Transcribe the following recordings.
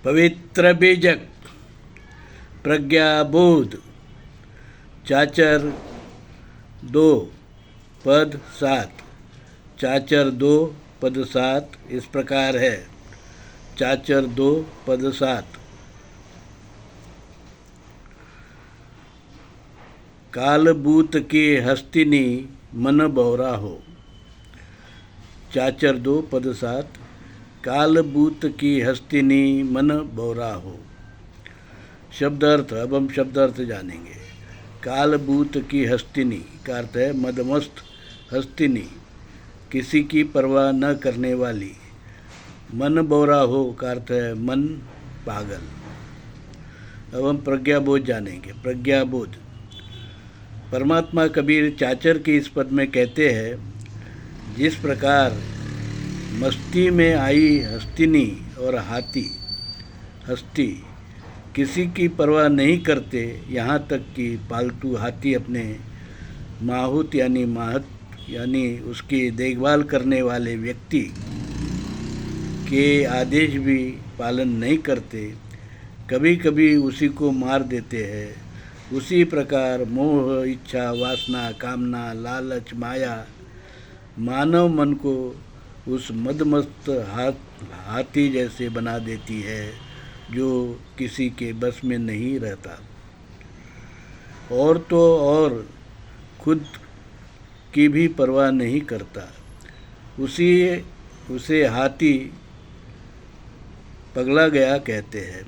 पवित्र बीजक प्रज्ञाबोध चाचर 2 पद 7। चाचर 2 पद 7 इस प्रकार है। चाचर 2 पद 7। कालबूत की हस्तिनी मन बौरा हो। चाचर 2 पद 7। कालबूत की हस्तिनी मन बौरा हो। शब्द अर्थ, अब हम शब्द अर्थ जानेंगे। कालबूत की हस्तिनी का अर्थ है मदमस्त हस्तिनी, किसी की परवाह न करने वाली। मन बौरा हो का अर्थ है मन पागल। अब हम प्रज्ञाबोध जानेंगे। प्रज्ञाबोध, परमात्मा कबीर चाचर के इस पद में कहते हैं, जिस प्रकार मस्ती में आई हस्तिनी और हाथी हस्ती किसी की परवाह नहीं करते, यहाँ तक कि पालतू हाथी अपने माहुत यानी माहत यानी उसकी देखभाल करने वाले व्यक्ति के आदेश भी पालन नहीं करते, कभी कभी उसी को मार देते हैं। उसी प्रकार मोह, इच्छा, वासना, कामना, लालच, माया मानव मन को उस मदमस्त हाथी जैसे बना देती है जो किसी के बस में नहीं रहता। और तो और खुद की भी परवाह नहीं करता। उसे हाथी पगला गया कहते हैं।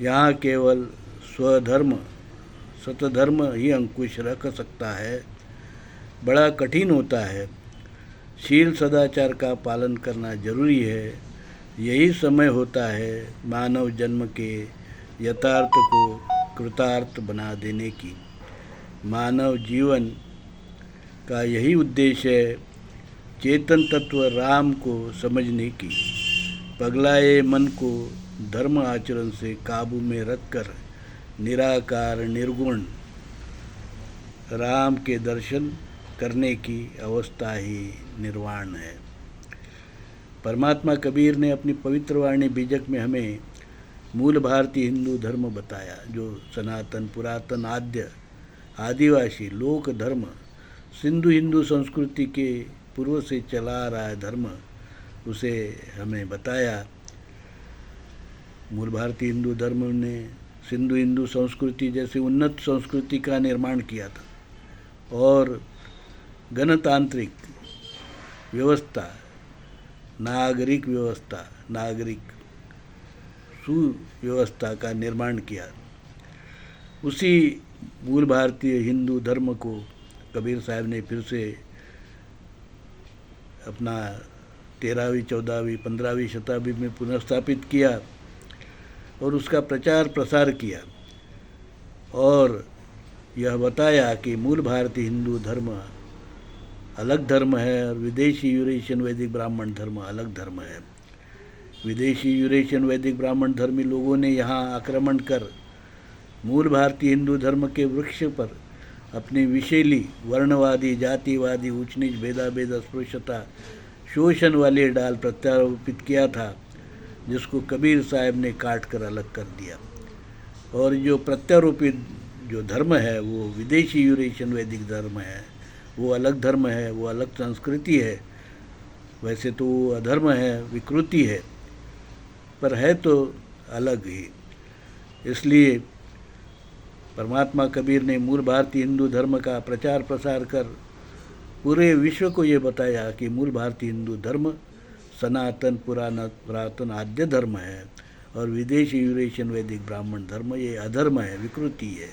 यहाँ केवल स्वधर्म सतधर्म ही अंकुश रख सकता है। बड़ा कठिन होता है। शील सदाचार का पालन करना जरूरी है। यही समय होता है मानव जन्म के यथार्थ को कृतार्थ बना देने की। मानव जीवन का यही उद्देश्य है, चेतन तत्व राम को समझने की। पगलाए मन को धर्म आचरण से काबू में रखकर निराकार निर्गुण राम के दर्शन करने की अवस्था ही निर्वाण है। परमात्मा कबीर ने अपनी पवित्र वाणी बीजक में हमें मूल भारतीय हिंदू धर्म बताया, जो सनातन पुरातन आदिवासी लोक धर्म सिंधु हिंदू संस्कृति के पूर्व से चला रहा है धर्म, उसे हमें बताया। मूल भारतीय हिंदू धर्म ने सिंधु हिंदू संस्कृति जैसे उन्नत संस्कृति का निर्माण किया था और गणतांत्रिक व्यवस्था, नागरिक व्यवस्था, नागरिक सुव्यवस्था का निर्माण किया। उसी मूल भारतीय हिंदू धर्म को कबीर साहब ने फिर से अपना 13वीं 14वीं 15वीं शताब्दी में पुनर्स्थापित किया और उसका प्रचार प्रसार किया और यह बताया कि मूल भारतीय हिंदू धर्म अलग धर्म है और विदेशी यूरेशियन वैदिक ब्राह्मण धर्म अलग धर्म है। विदेशी यूरेशियन वैदिक ब्राह्मण धर्मी लोगों ने यहाँ आक्रमण कर मूल भारतीय हिंदू धर्म के वृक्ष पर अपनी विषैली वर्णवादी, जातिवादी, ऊंच नीच, भेदाभेद, अस्पृश्यता, शोषण वाले डाल प्रत्यारोपित किया था, जिसको कबीर साहब ने काट कर अलग कर दिया। और जो प्रत्यारोपित जो धर्म है वो विदेशी यूरेशियन वैदिक धर्म है, वो अलग धर्म है, वो अलग संस्कृति है। वैसे तो वो अधर्म है, विकृति है, पर है तो अलग ही। इसलिए परमात्मा कबीर ने मूल भारतीय हिंदू धर्म का प्रचार प्रसार कर पूरे विश्व को ये बताया कि मूल भारतीय हिंदू धर्म सनातन पुरातन आद्य धर्म है और विदेशी यूरेशियन वैदिक ब्राह्मण धर्म ये अधर्म है, विकृति है।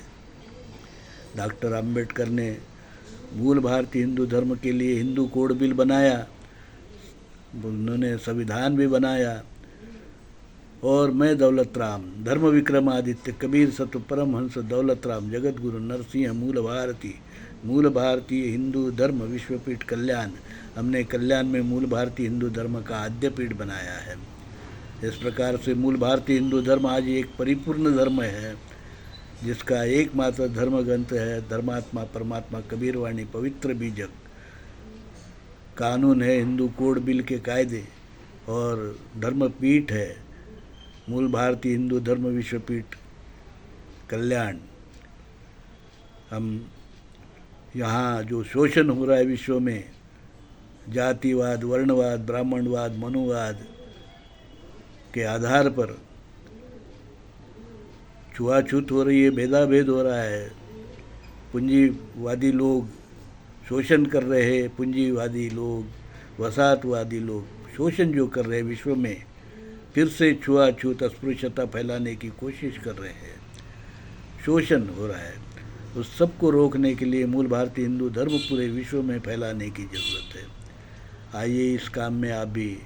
डॉक्टर अंबेडकर ने मूल भारतीय हिंदू धर्म के लिए हिंदू कोड बिल बनाया, उन्होंने संविधान भी बनाया। और मैं दौलत राम, धर्म विक्रमादित्य कबीर सत्व परमहंस दौलत राम, जगत गुरु नरसिंह मूल भारतीय हिंदू धर्म विश्वपीठ कल्याण, हमने कल्याण में मूल भारतीय हिंदू धर्म का आद्यपीठ बनाया है। इस प्रकार से मूल भारतीय हिंदू धर्म आज एक परिपूर्ण धर्म है, जिसका एकमात्र धर्म ग्रंथ है धर्मात्मा परमात्मा कबीर वाणी पवित्र बीजक। कानून है हिंदू कोड बिल के कायदे और धर्मपीठ है मूल भारतीय हिंदू धर्म विश्वपीठ कल्याण, हम यहाँ जो शोषण हो रहा है विश्व में, जातिवाद, वर्णवाद, ब्राह्मणवाद, मनुवाद के आधार पर छुआछूत हो रही है, भेदाभेद हो रहा है, पूंजीवादी लोग शोषण कर रहे हैं, पूंजीवादी लोग, वसाहतवादी लोग शोषण जो कर रहे हैं विश्व में, फिर से छुआछूत अस्पृश्यता फैलाने की कोशिश कर रहे हैं, शोषण हो रहा है। उस सबको रोकने के लिए मूल भारतीय हिंदू धर्म पूरे विश्व में फैलाने की ज़रूरत है। आइए इस काम में आप भी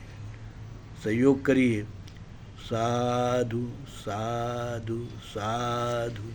सहयोग करिए। साधु साधु साधु।